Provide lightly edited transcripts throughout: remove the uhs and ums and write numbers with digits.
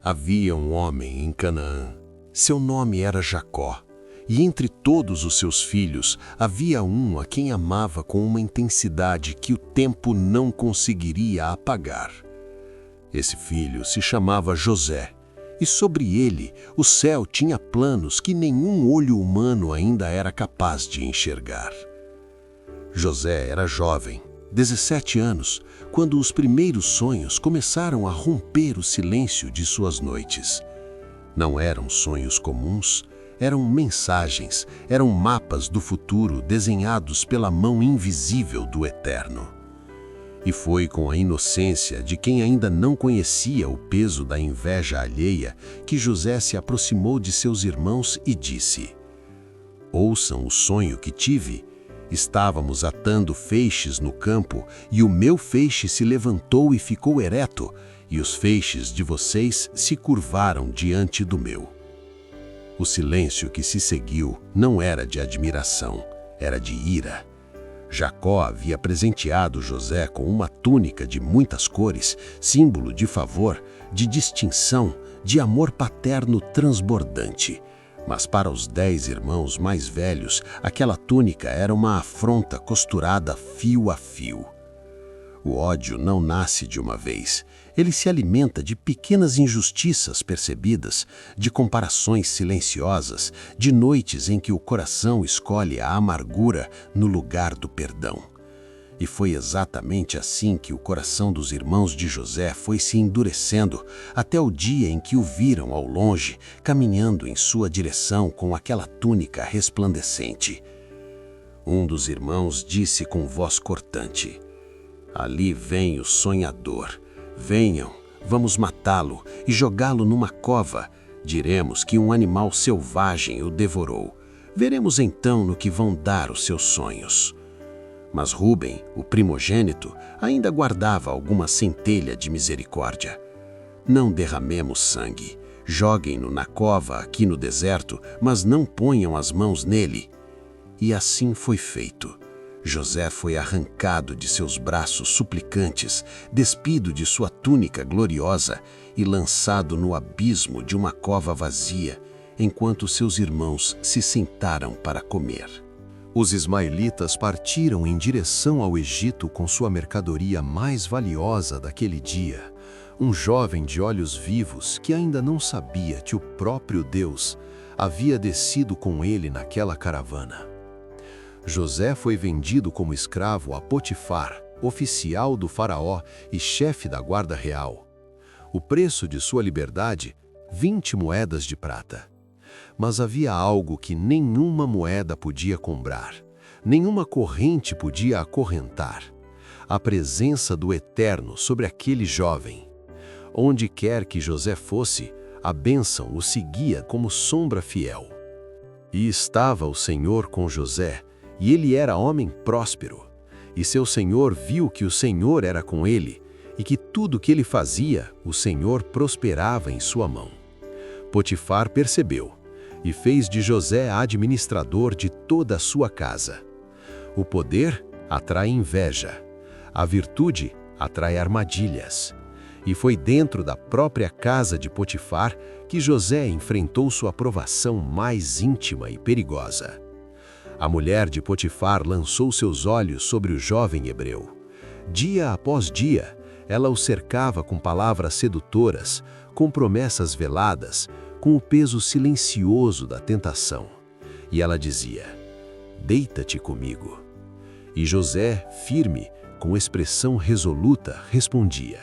Havia um homem em Canaã. Seu nome era Jacó, e entre todos os seus filhos havia um a quem amava com uma intensidade que o tempo não conseguiria apagar. Esse filho se chamava José, e sobre ele o céu tinha planos que nenhum olho humano ainda era capaz de enxergar. José era jovem, 17 anos, quando os primeiros sonhos começaram a romper o silêncio de suas noites. Não eram sonhos comuns, eram mensagens, eram mapas do futuro desenhados pela mão invisível do Eterno. E foi com a inocência de quem ainda não conhecia o peso da inveja alheia que José se aproximou de seus irmãos e disse: "Ouçam o sonho que tive. Estávamos atando feixes no campo, e o meu feixe se levantou e ficou ereto, e os feixes de vocês se curvaram diante do meu." O silêncio que se seguiu não era de admiração, era de ira. Jacó havia presenteado José com uma túnica de muitas cores, símbolo de favor, de distinção, de amor paterno transbordante. Mas para os 10 irmãos mais velhos, aquela túnica era uma afronta costurada fio a fio. O ódio não nasce de uma vez. Ele se alimenta de pequenas injustiças percebidas, de comparações silenciosas, de noites em que o coração escolhe a amargura no lugar do perdão. E foi exatamente assim que o coração dos irmãos de José foi se endurecendo, até o dia em que o viram ao longe, caminhando em sua direção com aquela túnica resplandecente. Um dos irmãos disse com voz cortante: "Ali vem o sonhador. Venham, vamos matá-lo e jogá-lo numa cova. Diremos que um animal selvagem o devorou. Veremos então no que vão dar os seus sonhos." Mas Rúben, o primogênito, ainda guardava alguma centelha de misericórdia. "Não derramemos sangue. Joguem-no na cova aqui no deserto, mas não ponham as mãos nele." E assim foi feito. José foi arrancado de seus braços suplicantes, despido de sua túnica gloriosa e lançado no abismo de uma cova vazia, enquanto seus irmãos se sentaram para comer. Os ismaelitas partiram em direção ao Egito com sua mercadoria mais valiosa daquele dia, um jovem de olhos vivos que ainda não sabia que o próprio Deus havia descido com ele naquela caravana. José foi vendido como escravo a Potifar, oficial do faraó e chefe da guarda real. O preço de sua liberdade, 20 moedas de prata. Mas havia algo que nenhuma moeda podia comprar, nenhuma corrente podia acorrentar: a presença do Eterno sobre aquele jovem. Onde quer que José fosse, a bênção o seguia como sombra fiel. E estava o Senhor com José, e ele era homem próspero. E seu senhor viu que o Senhor era com ele, e que tudo que ele fazia, o Senhor prosperava em sua mão. Potifar percebeu, e fez de José administrador de toda a sua casa. O poder atrai inveja, a virtude atrai armadilhas. E foi dentro da própria casa de Potifar que José enfrentou sua provação mais íntima e perigosa. A mulher de Potifar lançou seus olhos sobre o jovem hebreu. Dia após dia, ela o cercava com palavras sedutoras, com promessas veladas, com o peso silencioso da tentação. E ela dizia: "Deita-te comigo." E José, firme, com expressão resoluta, respondia: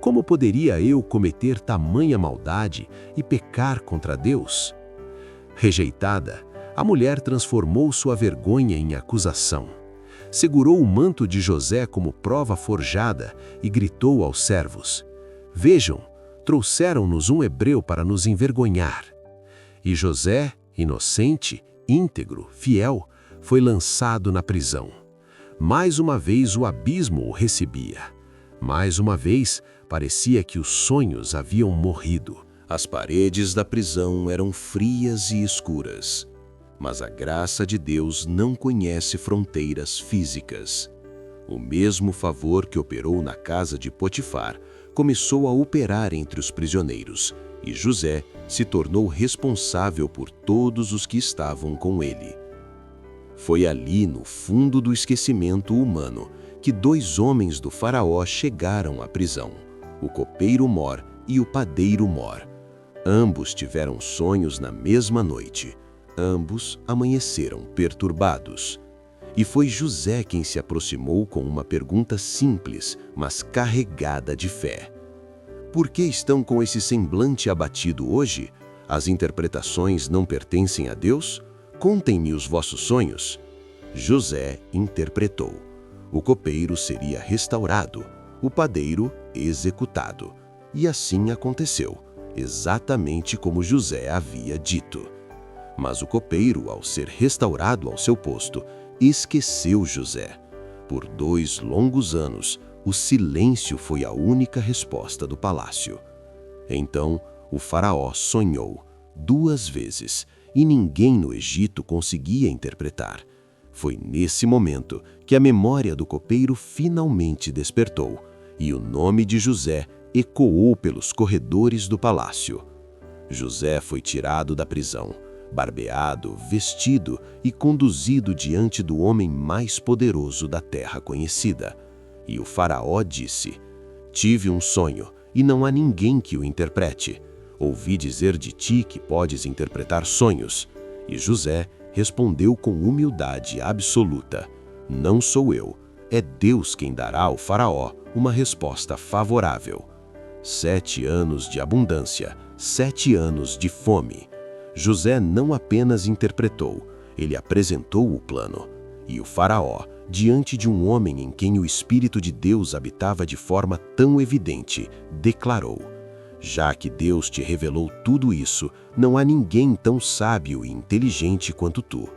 "Como poderia eu cometer tamanha maldade e pecar contra Deus?" Rejeitada, a mulher transformou sua vergonha em acusação. Segurou o manto de José como prova forjada e gritou aos servos: "Vejam, trouxeram-nos um hebreu para nos envergonhar." E José, inocente, íntegro, fiel, foi lançado na prisão. Mais uma vez o abismo o recebia. Mais uma vez parecia que os sonhos haviam morrido. As paredes da prisão eram frias e escuras. Mas a graça de Deus não conhece fronteiras físicas. O mesmo favor que operou na casa de Potifar começou a operar entre os prisioneiros, e José se tornou responsável por todos os que estavam com ele. Foi ali, no fundo do esquecimento humano, que 2 homens do faraó chegaram à prisão, o copeiro Mor e o padeiro Mor. Ambos tiveram sonhos na mesma noite. Ambos amanheceram perturbados. E foi José quem se aproximou com uma pergunta simples, mas carregada de fé. Por que estão com esse semblante abatido hoje? As interpretações não pertencem a Deus? Contem-me os vossos sonhos. José interpretou. O copeiro seria restaurado, o padeiro executado. E assim aconteceu, exatamente como José havia dito. Mas o copeiro, ao ser restaurado ao seu posto, esqueceu José. Por 2 longos anos, o silêncio foi a única resposta do palácio. Então, o faraó sonhou 2 vezes, e ninguém no Egito conseguia interpretar. Foi nesse momento que a memória do copeiro finalmente despertou, e o nome de José ecoou pelos corredores do palácio. José foi tirado da prisão, barbeado, vestido e conduzido diante do homem mais poderoso da terra conhecida. E o faraó disse: "Tive um sonho, e não há ninguém que o interprete. Ouvi dizer de ti que podes interpretar sonhos." E José respondeu com humildade absoluta: "Não sou eu, é Deus quem dará ao faraó uma resposta favorável." 7 anos de abundância, 7 anos de fome. José não apenas interpretou, ele apresentou o plano. E o faraó, diante de um homem em quem o Espírito de Deus habitava de forma tão evidente, declarou: "Já que Deus te revelou tudo isso, não há ninguém tão sábio e inteligente quanto tu.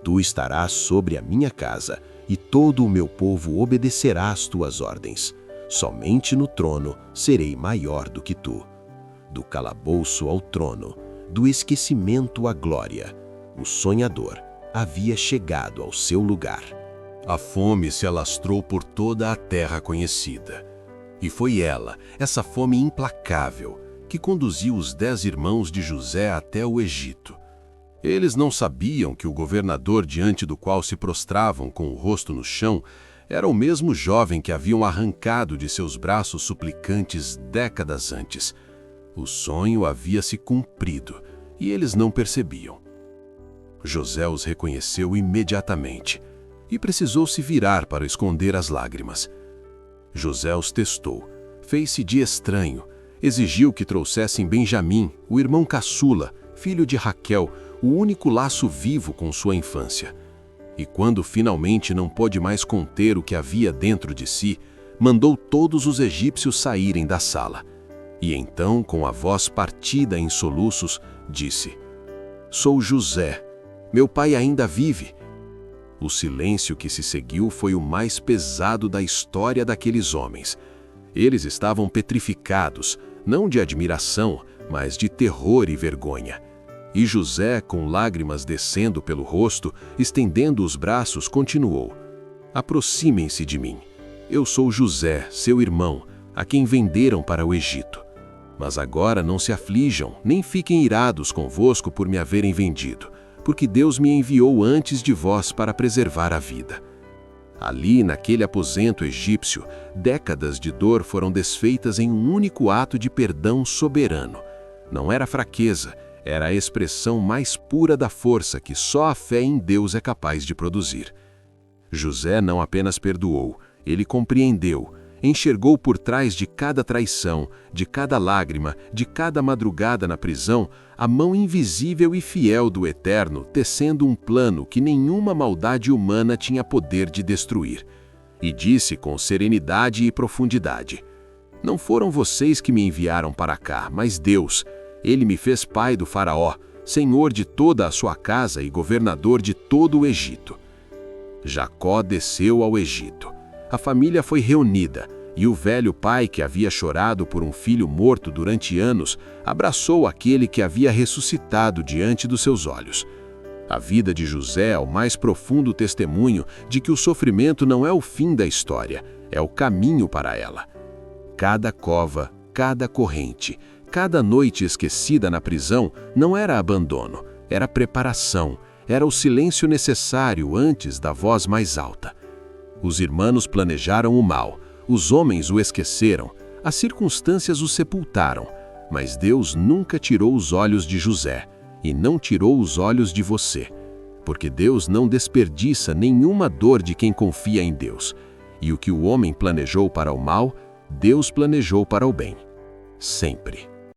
Tu estarás sobre a minha casa, e todo o meu povo obedecerá às tuas ordens. Somente no trono serei maior do que tu." Do calabouço ao trono, do esquecimento à glória, o sonhador havia chegado ao seu lugar. A fome se alastrou por toda a terra conhecida. E foi ela, essa fome implacável, que conduziu os 10 irmãos de José até o Egito. Eles não sabiam que o governador diante do qual se prostravam com o rosto no chão era o mesmo jovem que haviam arrancado de seus braços suplicantes décadas antes. O sonho havia se cumprido, e eles não percebiam. José os reconheceu imediatamente, e precisou se virar para esconder as lágrimas. José os testou, fez-se de estranho, exigiu que trouxessem Benjamim, o irmão caçula, filho de Raquel, o único laço vivo com sua infância. E quando finalmente não pôde mais conter o que havia dentro de si, mandou todos os egípcios saírem da sala. E então, com a voz partida em soluços, disse: "Sou José. Meu pai ainda vive." O silêncio que se seguiu foi o mais pesado da história daqueles homens. Eles estavam petrificados, não de admiração, mas de terror e vergonha. E José, com lágrimas descendo pelo rosto, estendendo os braços, continuou: "Aproximem-se de mim. Eu sou José, seu irmão, a quem venderam para o Egito. Mas agora não se aflijam, nem fiquem irados convosco por me haverem vendido, porque Deus me enviou antes de vós para preservar a vida." Ali, naquele aposento egípcio, décadas de dor foram desfeitas em um único ato de perdão soberano. Não era fraqueza, era a expressão mais pura da força que só a fé em Deus é capaz de produzir. José não apenas perdoou, ele compreendeu, enxergou por trás de cada traição, de cada lágrima, de cada madrugada na prisão, a mão invisível e fiel do Eterno tecendo um plano que nenhuma maldade humana tinha poder de destruir. E disse com serenidade e profundidade: "Não foram vocês que me enviaram para cá, mas Deus. Ele me fez pai do faraó, senhor de toda a sua casa e governador de todo o Egito." Jacó desceu ao Egito. A família foi reunida, e o velho pai, que havia chorado por um filho morto durante anos, abraçou aquele que havia ressuscitado diante dos seus olhos. A vida de José é o mais profundo testemunho de que o sofrimento não é o fim da história, é o caminho para ela. Cada cova, cada corrente, cada noite esquecida na prisão não era abandono, era preparação, era o silêncio necessário antes da voz mais alta. Os irmãos planejaram o mal, os homens o esqueceram, as circunstâncias o sepultaram, mas Deus nunca tirou os olhos de José e não tirou os olhos de você, porque Deus não desperdiça nenhuma dor de quem confia em Deus, e o que o homem planejou para o mal, Deus planejou para o bem, sempre.